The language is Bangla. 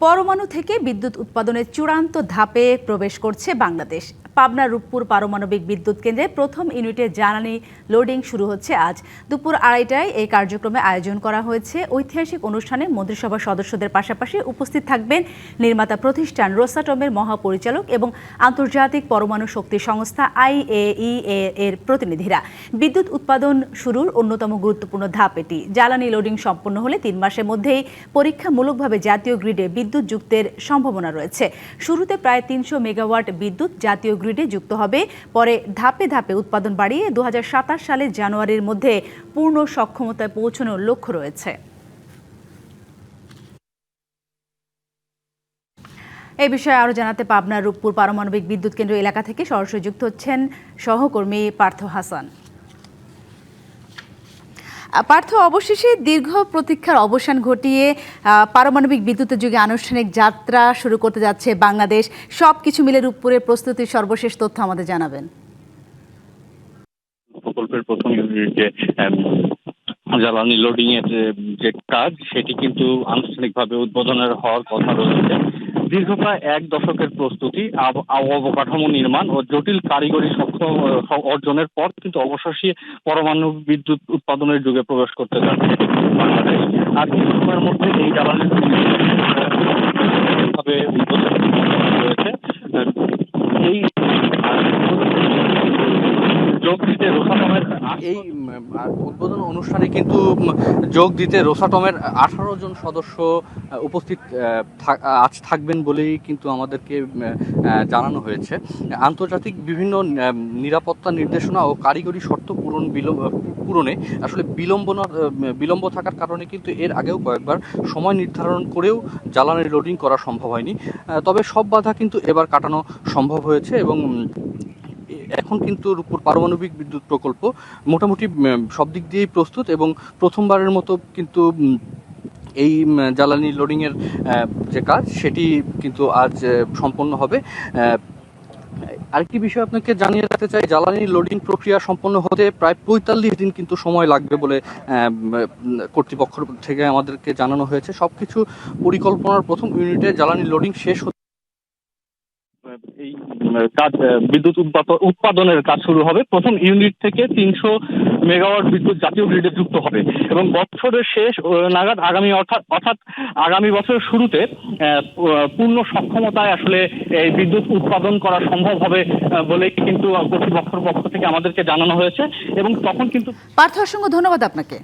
পরমাণু থেকে বিদ্যুৎ উৎপাদনের চূড়ান্ত ধাপে প্রবেশ করছে বাংলাদেশ। পাবনা রূপপুর পারমাণবিক বিদ্যুৎ কেন্দ্রে প্রথম ইউনিটের জ্বালানি লোডিং শুরু হচ্ছে আজ দুপুর 2:30টায়। এই কার্যক্রমে আয়োজন করা হয়েছে ঐতিহাসিক অনুষ্ঠানে মন্ত্রিসভার সদস্যদের পাশাপাশি উপস্থিত থাকবেন নির্মাতা প্রতিষ্ঠান রোসাটমের মহাপরিচালক এবং আন্তর্জাতিক পরমাণু শক্তি সংস্থা IAEA এর প্রতিনিধিরা। বিদ্যুৎ উৎপাদন শুরুর অন্যতম গুরুত্বপূর্ণ ধাপ এটি। জ্বালানি লোডিং সম্পন্ন হলে 3 মাসের মধ্যেই পরীক্ষামূলকভাবে জাতীয় গ্রিডে বিদ্যুৎ যুক্তের সম্ভাবনা রয়েছে। শুরুতে প্রায় 300 মেগাওয়াট বিদ্যুৎ জাতীয় গ্রিডে যুক্ত হবে। পরে ধাপে ধাপে উৎপাদন বাড়িয়ে 2027 সালের জানুয়ারির মধ্যে পূর্ণ সক্ষমতায় পৌঁছানোর লক্ষ্য রয়েছে। এই বিষয়ে আরও জানাতে পাবনা রূপপুর পারমাণবিক বিদ্যুৎ কেন্দ্র এলাকা থেকে সরাসরি যুক্ত হচ্ছেন সহকর্মী পার্থ হাসান। পার্থ, অবশেষে দীর্ঘ প্রতীক্ষার অবসান ঘটিয়ে পারমাণবিক বিদ্যুতের যুগে আনুষ্ঠানিক যাত্রা শুরু করতে যাচ্ছে বাংলাদেশ। সবকিছু মিলে রূপপুরের প্রস্তুতির সর্বশেষ তথ্য আমাদের জানাবেন। প্রকল্পের প্রথম ইউনিটে জ্বালানি লোডিং এর যে কাজ সেটি কিন্তু আনুষ্ঠানিকভাবে উদ্বোধনের হওয়ার কথা রয়েছে। দীর্ঘ প্রায় 1 দশকের প্রস্তুতি, অবকাঠামো নির্মাণ ও জটিল কারিগরি অর্জনের পর কিন্তু অবশেষে পরমাণু বিদ্যুৎ উৎপাদনের যুগে প্রবেশ করতে যাচ্ছে বাংলাদেশ। আর কিছু সময়ের মধ্যে এই জ্বালানি রয়েছে। এই এই উদ্বোধন অনুষ্ঠানে কিন্তু যোগ দিতে রোসাটমের 18 জন সদস্য উপস্থিত আজ থাকবেন বলেই কিন্তু আমাদেরকে জানানো হয়েছে। আন্তর্জাতিক বিভিন্ন নিরাপত্তা নির্দেশনা ও কারিগরি শর্ত পূরণে আসলে বিলম্ব থাকার কারণে কিন্তু এর আগেও কয়েকবার সময় নির্ধারণ করেও জ্বালানি লোডিং করা সম্ভব হয়নি। তবে সব বাধা কিন্তু এবার কাটানো সম্ভব হয়েছে এবং এখন কিন্তু রূপপুর পারমাণবিক বিদ্যুৎ প্রকল্প মোটামুটি সব দিক দিয়েই প্রস্তুত এবং প্রথমবারের মতো কিন্তু এই জ্বালানি লোডিংয়ের যে কাজ সেটি কিন্তু আজ সম্পন্ন হবে। আরেকটি বিষয় আপনাকে জানিয়ে রাখতে চাই, জ্বালানি লোডিং প্রক্রিয়া সম্পন্ন হতে প্রায় 45 দিন কিন্তু সময় লাগবে বলে কর্তৃপক্ষ থেকে আমাদেরকে জানানো হয়েছে। সবকিছু পরিকল্পনার প্রথম ইউনিটে জ্বালানি লোডিং শেষ এই কাজ বিদ্যুৎ উৎপাদনের কাজ শুরু হবে। প্রথম ইউনিট থেকে 300 মেগাওয়াট বিদ্যুৎ জাতীয় গ্রিডে যুক্ত হবে এবং বছরের শেষ নাগাদ অর্থাৎ আগামী বছরের শুরুতে পূর্ণ সক্ষমতায় আসলে এই বিদ্যুৎ উৎপাদন করা সম্ভব হবে বলে কিন্তু কর্তৃপক্ষের পক্ষ থেকে আমাদেরকে জানানো হয়েছে এবং তখন কিন্তু পার্থ, অসংখ্য ধন্যবাদ আপনাকে।